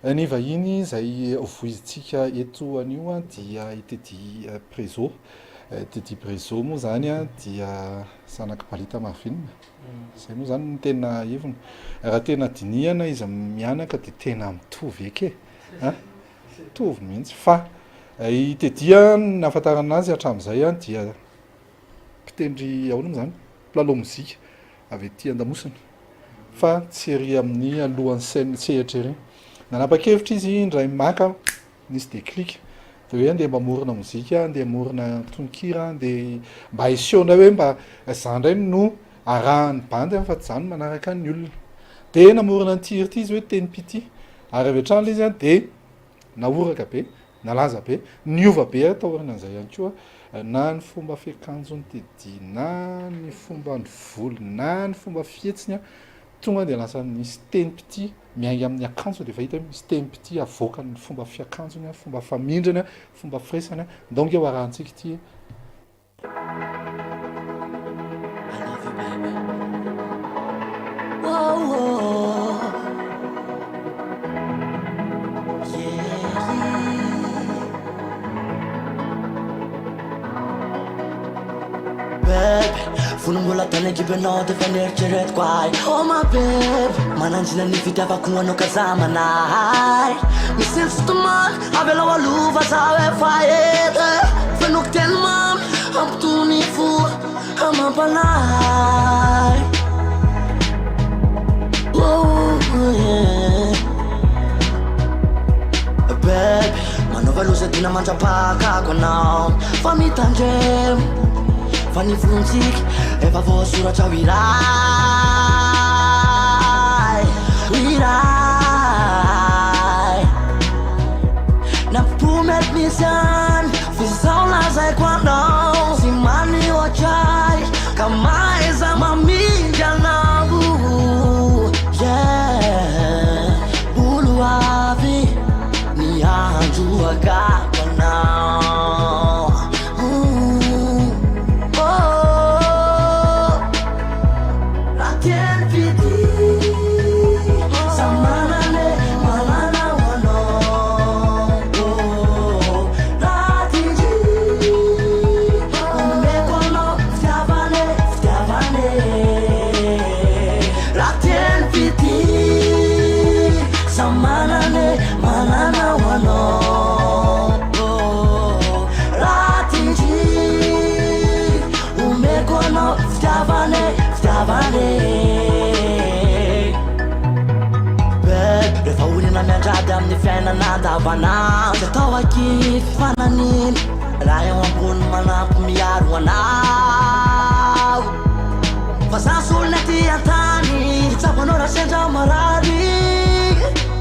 Ny vahiny izay voizintsika eto anio a dia i Teddy Prézo. Teddy Prézo moa zany a dia zanaky Balita Marvinina. Zay moa zany no tena heviny. Raha tena dinihana izy mianaka dia tena mitovy eky e. Mitovy mihitsy. Fa i Teddy a nahafantarana azy hatramin'izay a dia mpitendry ahoana moa zany mpilalao mozika avy ety Andamosina. Fa tsy ery amin'ny alohan'ny scène sehatra ery. Nanapa-kevitra izy indray maka nisy déclic dia hoe andeha mamorona mozika, andeha mamorona tononkira, andeha mba hisiona hoe mba za indray no arahany bandy fa tsy zany manaraka ny olona. Dia namorona ny tir ity izy hoe teny pity. Ary avy hatrany izy a dia naoraka be, nalaza be, niova be atao orinan'izay ihany koa. Na ny fomba fiakanjony Teddy, na ny fomba ny volo, na ny fomba fietsiny a, tonga dia lasa nisy teny pity miainga amin'ny akanjo dia fahita hoe misy teny pity avoaka ny fomba fiakanjony, fomba famindrany, fomba firesany. Donc eo arahantsika ity. Volombola tany agibenao dia fa nieritreretiko ay. Oh my babe, mananjina ny fitiavako anao kazamanay. Misy ny fotomany avelao alova zaho efa edy. Fenoko teny mamy ampitony fo amampanay. Babe, manova loza dina mandrapakako anao. Fa mitandremo fa ny volontsika efa voasoratra ho iray. Nampomety misy any fizao lazaiko anao. Sy many ohatray ka maiza mamindry anao. Olo avy ny andro agako anao. Rehefa olona miandrady amin'ny fiainana andavanandro, tsy atao akify fananiny raha eo ambony manampy miaro anao. Fa za solona aty an-tany hitsapanao raha sendra marary.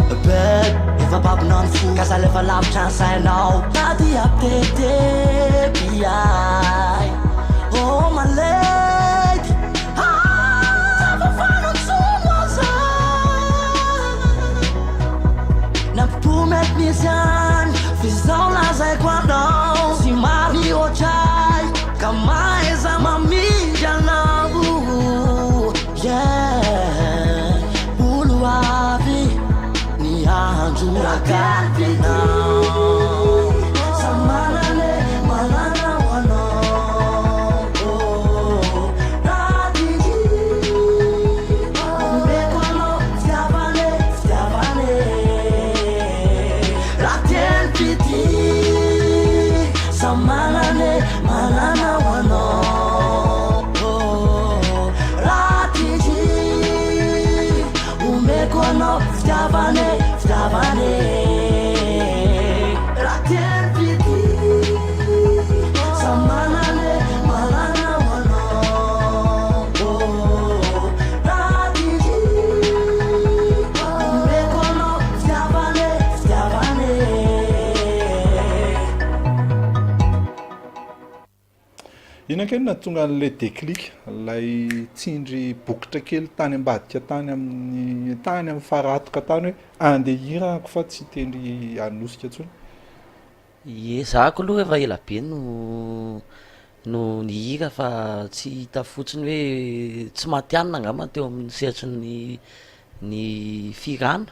Babe, efa babinao ny fo ka za lefa lavitra ny sainao. Tady apitete biay. Oh my lady, nampomety misy any fizao lazaiko anao. Sy maro ny ohatray ka maiza mamindry anao. Olo avy ny andro agako anao. Sa manane manana ho anao. Omeko anao fitiavane, fitiavane. Sa manane manana ho anao. Raha tidy omeko anao fitiavane, fitiavane. Raha tiany pity sa manane manana ho anao. Raha tidy omeko anao fitiavane, fitiavane. Inakeny na tonga an'ilay déclic, ilay tsindry bokotra kely tany ambadika tany amin'ny faratoka tany hoe andeha hirako fa tsy tendry anosika intsony. Ie, zako aloha efa ela be no nihira fa tsy hita fotsiny hoe tsy matianina angamba teo amin'ny sehatry ny firana.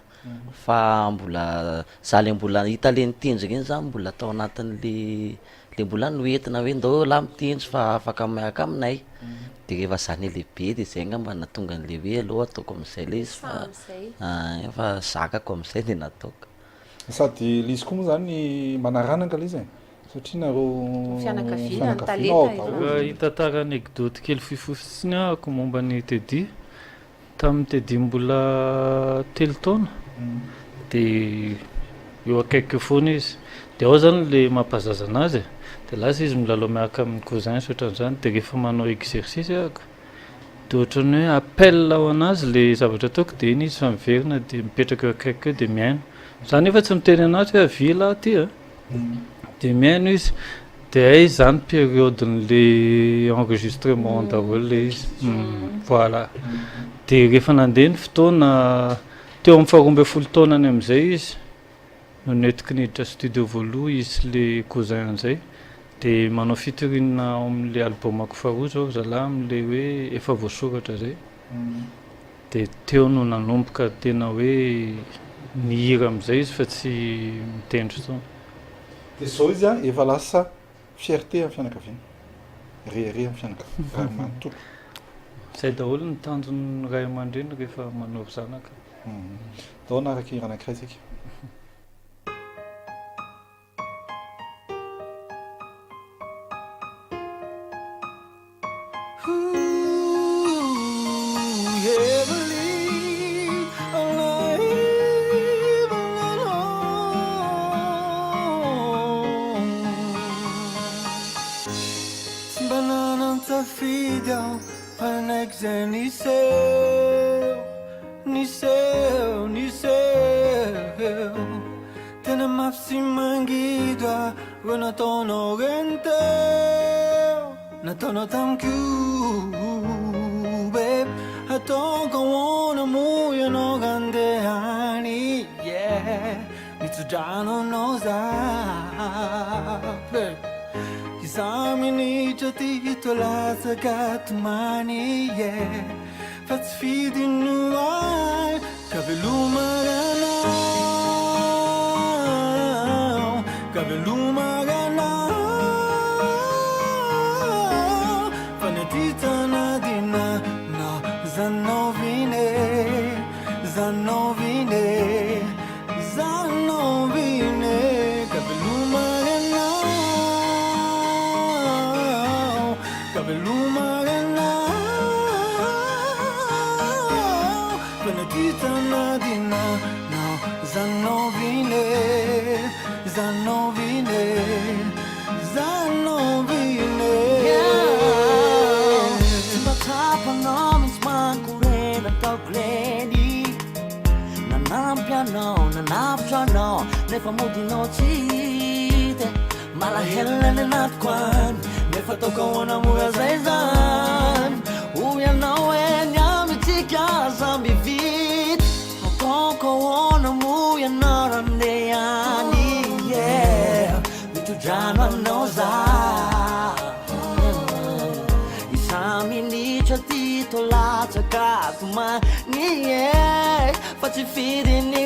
fa mbola za le mbola hita le nitendriky iny zany mbola atao anatin'le mbola noentina hoe ndao la mitendry fa afaka miaka aminay de rehefa zany lehibe de zay ngamba natonga an'le hoe aloha ataoko am'izay le izy fa zakako am'izay de nataoko sady le izy koa moa zany manaranaka le izy e satria nareo fianakaviana hitantara anekdoty kely fifofitsiny ahako momba ny Teddy tamin'ny Teddy mbola 3 taona de eo akaiky foana izy de ao zany le mampazaza anazy de lasa izy milalao miaraka amin'ny cousin ohatran'izany de rehefa manao exercice ahako de ohatrany hoe appel ao anazy le zavatra ataoko de iny izy fa miverina de mipetraka eo akaiky eo de miaino zany efa tsy miteny anazy hoe avila aty a de miaino izy de ay zany période-n'le enregistrement daholo le izy voilà de rehefa nandeha ny fotoana teo amin'ny 12 taonany am'izay izy no netiky niditra studio voaloha izy le cousin an'izay de manao featuring amin'le albumako faharoa zao zalahy am'le hoe efa voasoratra zay de teo no nanomboka tena hoe nihira am'izay izy fa tsy mitendry tsony de zao izy a efa lasa fierté amin'ny fianakaviana rehere amin'ny fianakaviana raha manontolo zay daholo ny tanjon'ny ray aman-dreny rehefa manao zanaka dao anaraky anankiray tsika Tena mafy mangidoa ro nataonao renteo nataonao tamiko babe ataoko ahoana mo ianao randehany yeah mitsodrano anao za isa minitra tito latsaka tomany yeah fa tsy fidino ay ka velomaranao no nefa modinao tsy te malahela ny anatiko any nefa taoko ahoana mora zay zany ho ianao eny amitsika za mivity ataoko ahoana mo ianao randeha any yeah mitodrano anao za isa minitra tito latsaka tomany yeah fa tsy fidiny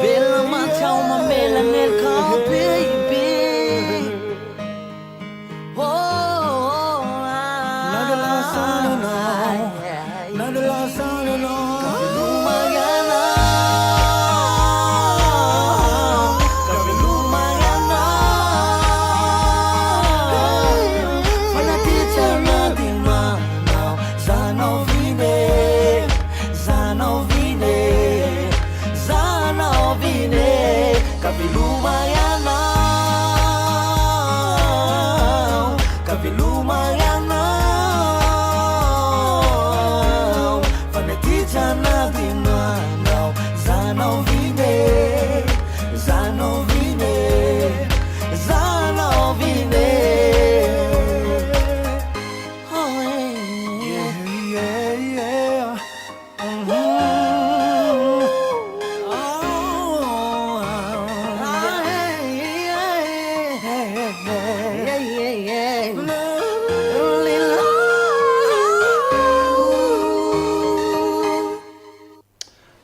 Bella matao mamela nel car baby oh not the last song no not the last song no Mariana Mariana Fana teacher na di ma no Zanovine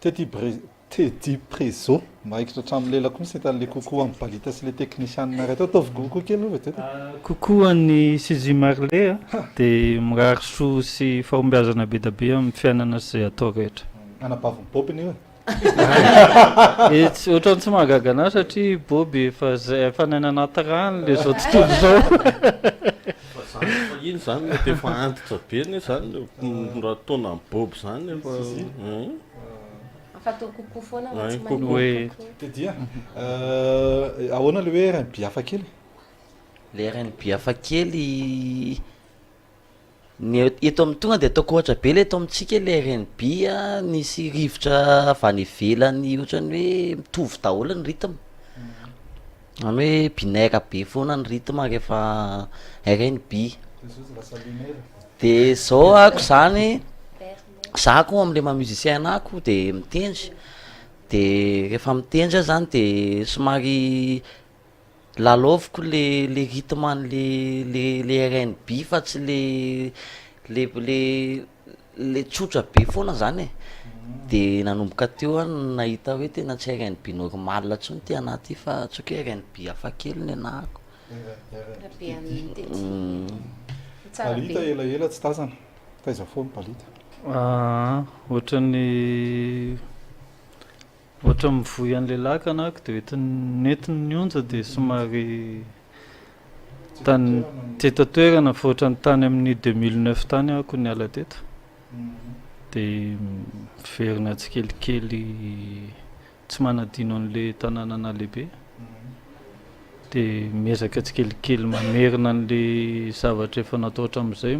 Teddy Prezo mahaikitra hatramin'ny lela koa sy tan'le kokoa amin'ny balita sy le teknisianina reto ataovy kokoa kely ove teto kokoa ny Suzy Marley dia mirary soa sy fahombiazana be da be amin'ny fiainana izay atao rehetra. Anabaviny Boby io Tsy ohatrany tsy mahagaga anazy satria Boby efa zay fanaina anaty rano le zao tontolo zao. Fa iny zany mety efa antitra be ny zany raha taona amin'ny Boby zany efa fatao kokoa foana Ouais, tsy coco. Oui. Teddy ahoana le hoe R&B hafa kely Le R&B hafa kely ny eto amin'ny tonga dia ataoko ohatra be le eto amintsika le R&B nisy rivotra avy any ivelany ohatrany hoe mitovy daholo ny rythme zany hoe binaire be foana ny rythme rehefa R&B dia zao ako zany zako am'le maha-musicien ako dia mitendry dia rehefa mitendry aho zany dia somary lalaoviko le rythme an'le R&B fa tsy le tsotra be foana zany e dia nanomboka teo aho nahita hoe tena tsy R&B normal ntsony ty anaty fa tsy hoe R&B hafa kely ny anahako. balita elaela tsy tazana taiza foana balita Ohatran'ny mivoy an'le laka anako dia netiny nionja dia somary tany teto toerana fa ohatrany tany amin'ny 2009 tany ako niala teto dia miverina tsikelikely tsy manadino an'le tanàna lehibe dia miezaka tsikelikely mamerina an'le zavatra efa natao hatramin'izay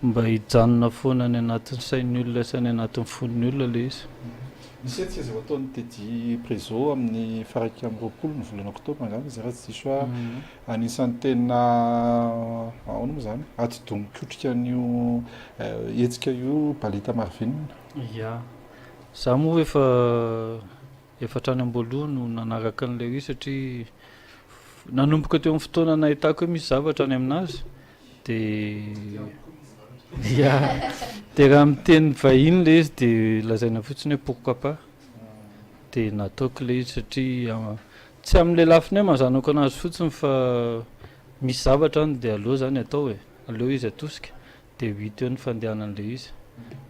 mba hijanona foana ny anatin'ny sain'ny olona sy ny anatin'ny fon'ny olona le izy. Nisy etsika izay ataon'ny Teddy Prezo amin'ny faraiky amin'ny 20 ny volana oktobra angamba izy raha tsy diso anisan'ny tena ahoana moa zany atidomi-kotrika an'io hetsika io balita Marvin. Ya za moa efa trany am-boalohany no nanaraka an'ilay izy satria nanomboka teo amin'ny fotoana nahitako hoe misy zavatra any aminazy dia dia raha miteny vahiny le izy dia lazaina fotsiny hoe pourquoi pas dia nataoko le izy satria tsy amin'le lafiny hoe mazanako anazy fotsiny fa misy zavatra any dia aleo zany atao hoe aleo izy atosika dia 8 eo ny fandehanan'le izy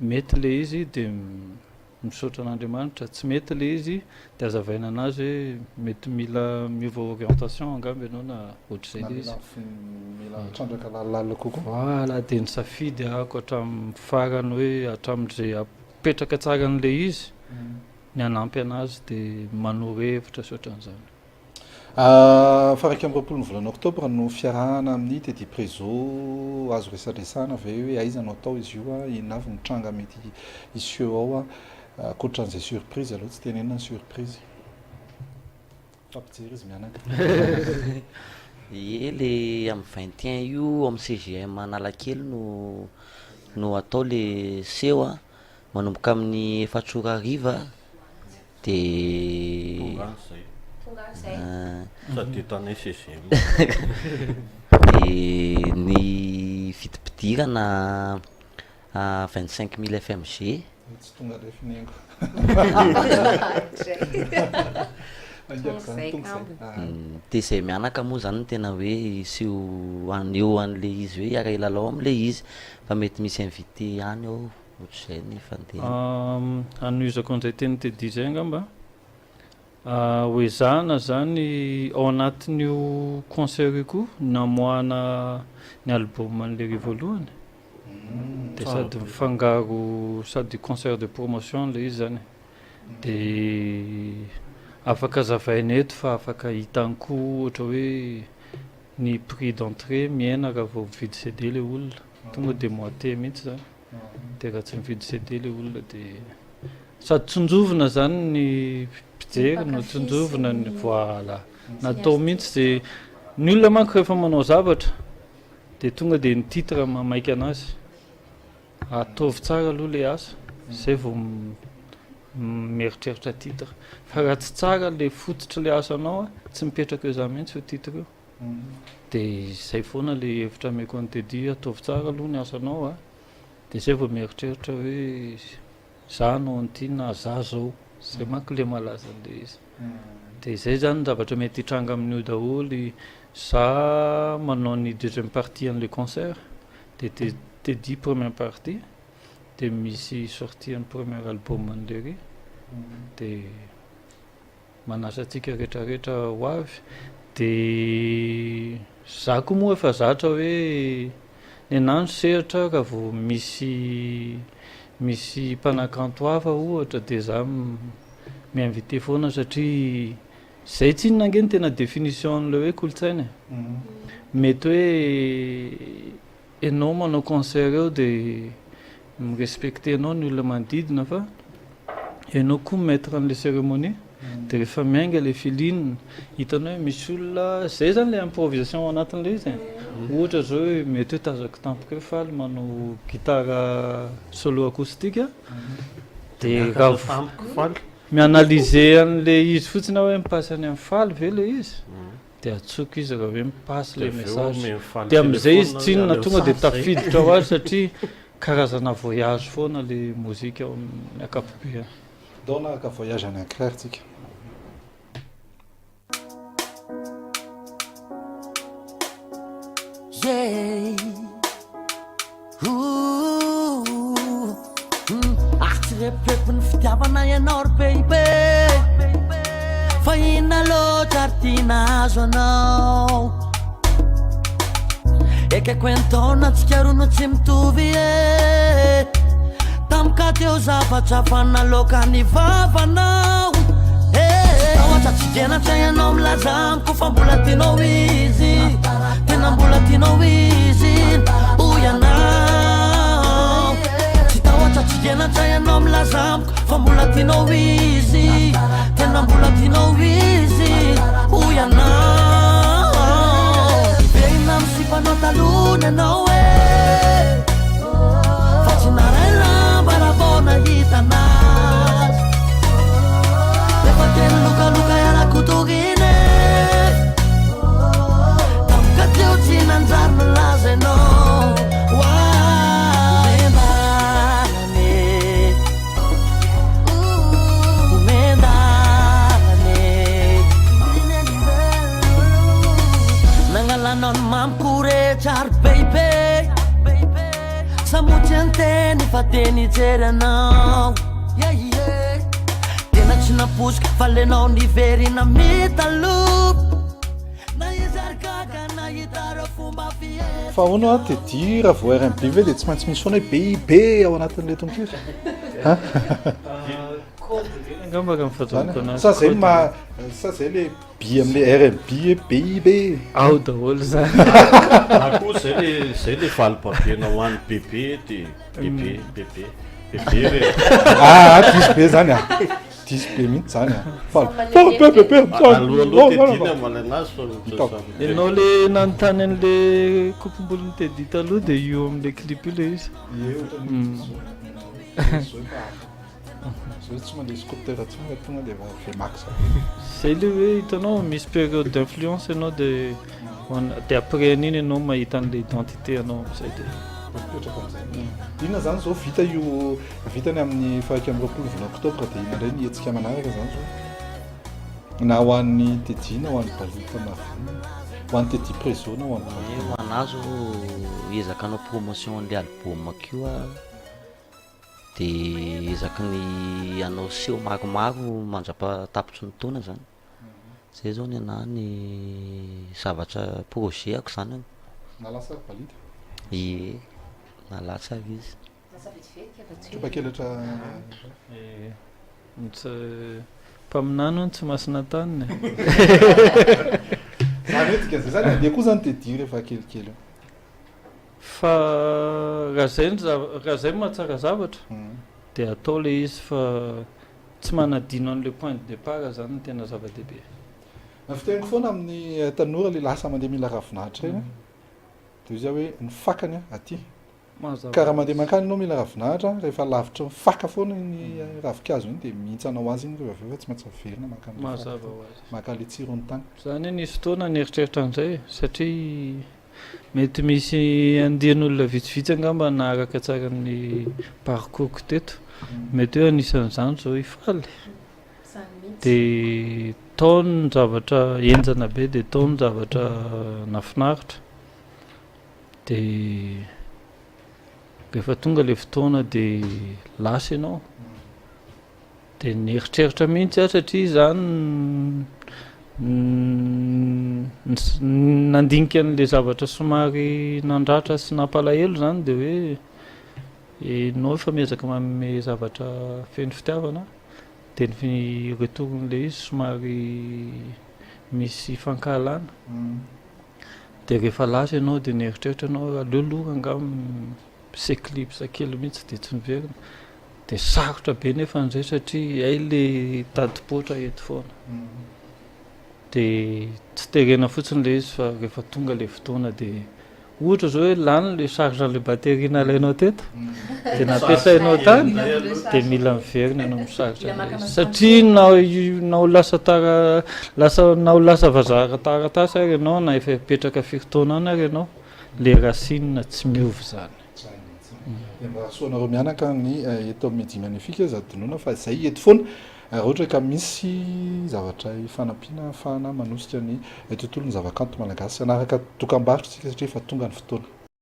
mety le izy dia misaotra an'Andriamanitra tsy mety le izy dia azavaina anazy hoe mety mila miova orientation angamba ianao na ohatr'izay le izy mila trandraka lalala kokoa voilà dia nisafidy ahako hatramin'ny farany hoe hatramin'izay apetraka tsara an'le izy ny anampy anazy dia manoro hevitra sy ohatran'izany. Faraiky amin'ny 20 ny volana oktobra no fiarahana amin'ny Teddy Prezo azo resadresana ve hoe aiza no atao izy io inona avy ny tranga mety iseho ao akoatran'izay surprise aloha tsy tenenina ny surprise fampijery izy mianaka Ie le amin'ny 21 io amin'ny CGM Analakely no atao le seho manomboka amin'ny 4 ora hariva dia sady tanay CGM dia ny vidim-pidirana 25 000 FMG tsy tonga le finango dia izay mianaka moa zany tena hoe iseho aneo an'le izy hoe hiara ilalao amin'le izy fa mety misy invité any ao ohatr'izay ny fandeha anoizako an'izay teny Teddy izay angamba hoezahana zany ao anatin'io concert io koa namoahana ny album an'le voalohany dia sady mifangaro sady concert de promotion le izy zany dia afaka zavaina eto fa afaka hitany koa ohatra hoe ny prix d'entrée miaina raha vao mividy CD le olona tonga dia moite mihitsy zany dia raha tsy mividy CD le olona dia sady tsonjovina zany ny mpijery no tsonjovina ny voila natao mihitsy dia ny olona manko rehefa manao zavatra dia tonga dia ny titre mamaika anazy ataovy tsara aloha le asa zay vao mieritreritra titre fa raha tsy tsara le fototra le asanao tsy mipetraka eo zany mihitsy io titre io dia izay foana le hevitra ameko an'ny Teddy ataovy tsara aloha ny asanao dia zay vao mieritreritra hoe za no antiana za zao zay manko le malaza an'le izy dia izay zany ny zavatra mety hitranga amin'io daholy za manao ny deuxième partie an'le concert dia Teddy première partie dia misy sortie ny premier album an'le dia manasa antsika rehetrarehetra ho avy dia za koa moa efa zatra hoe ny anandro sehatra raha vao misy mpanakanto hafa ohatra dia za mi-invité foana satria zay tsy inona nge ny tena définition an'le hoe kolotsaina mety hoe ianao manao concert eo dia mirespecte anao ny olona manodidina fa ianao koa maître an'le cérémonie dia rehefa miainga le filinina hitanao hoe misy olona zay zany le improvisation anatin'le izy ohatra zao hoe mety hoe tazako tampoka hoe faly manao gitara solo acoustique dia raha mianalyser an'le izy fotsiny hoe mipasy any amin'ny faly ve le izy dia atsoko izy raha hoe mipasy le message dia amin'izay izy tsinona tonga dia tafiditra ho azy satria karazana voyage foana le mozika ao amin'ny akapobe dao nahaka voyage any ankiray tsika Reprepin fitiavana ianao ry bebe fa inona loatra ary tiana azo anao ekeko entona antsika rono tsy mitovy e tamika teo zavatra fa naloka ny vavanao ohatra tsy genatra ianao milazamiko fa mbola tianao izy tena mbola tianao izy oianao tsy tahoatra tsy genatra ianao milazamiko fa mbola tianao izy tena mbola tianao izy oianao veina misipanao talona ianao e fa tsy naray lamba raha vao nahitanazy rehefa teny lokaloka iarakotoriny tamika teo tsy nanjary nalaza ianao nangalanao ny mamikoretra ary bebe samotsy anteny fa teny jery anao tena tsy naposika fa lenao niverina mitalobo na izy ary gaga na hitara fomba fiera fa hono a Teddy raha vao R&B ve dia tsy maintsy misy foana hoe bebe ao anatin'le tompira angambaka mifataoko anazy sa zay sa zay le bi am'le R&B bebe ao daholo zany akoho zay le valo-pabiana ho an'ny bebe dia bebe re diso be zany diso be mihitsy zany aloaloha Teddy amalana azy fa ianao le nanontany an'le kopombolony Teddy taloha dia io am'le clip io le izy tsy mandeha scooter tsonga tonga dia vemaxa zay le hoe hitanao misy période d'influence ianao dia après an'iny ianao mahita an'le identité anao am'izay dia mipetraka am'izay inona zany zao vita io vitany amin'ny fahaky amin'ny roapolo vola oktobra dia ina indray nihetsika manaraka zany zao na ho an'ny Teddy na ho an'ny Balita Mafina ho an'ny Teddy Prezo na ho an'ny ho anazy ezakanao promotion an'le album akio a dia ezaka ny anao seho maromaro mandrapa-tapitry ny taona zany zay zao ny anahy ny zavatra projet ako zany nalasa Balita ie nalatsa izy tropakelatra mpaminano tsy masina taniny zany etika zay zany andeha koa zany Teddy rehefa kelikely fa raha zay mahatsara zavatra dia atao le izy fa tsy manadino an'le point de départ zany ny tena zava-dehibe fiteniko foana amin'ny tanora le lasa mandeha mila ravinahitra reny dia izy hoe ny fakany aty ka raha mandeha mankany anao mila ravinahitra rehefa lavitra mifaka foana ny ravikazo iny dia mihintsanao azy iny rehefa aveo tsy maintsy averina mazava ho azy maka le tsiro ny tany zany hoe nisy fotoana nieritreritra an'izay satria mety misy andian'olona vitsivitsy angamba naharaka tsara ny parcours teto mety hoe anisan'izany zao ifaly dia taony zavatra enjana be dia taony zavatra nafinaritra dia rehefa tonga le fotoana dia lasa ianao dia nieritreritra mihitsy aho satria izany nandinika an'le zavatra somary nandratra sy nampalahelo zany dia hoe enao efa miezaka manome zavatra feno fitiavana dia ny retourn'le izy somary misy fankahalana dia rehefa lasa ianao dia nieritreritra ianao aleoloha angam s'éclipse kely mihitsy dia tsy miverina dia sarotra be nefa an'izay satria ay le tadipotra eto foana dia tsy terena fotsiny le izy fa rehefa tonga le fotoana dia ohatra zao hoe lany le chargen'le batterie nalainao teto dia nampiasainao tany dia mila miverina ianao misaritra satria nao lasa nao lasa vazaha taratasy ary ianao na efa petraka firy-taona any ary ianao le racine tsy miovy zany. Mba soanareo mianaka ny eto amin'ny Midi Magnifique zadinoana fa izay eto foana raha ohatra ka misy zavatra fanampiana ahafahana manosika ny tontolo ny zavakanto malagasy anaraka dokam-barotra tsika satria efa tonga ny fotoana.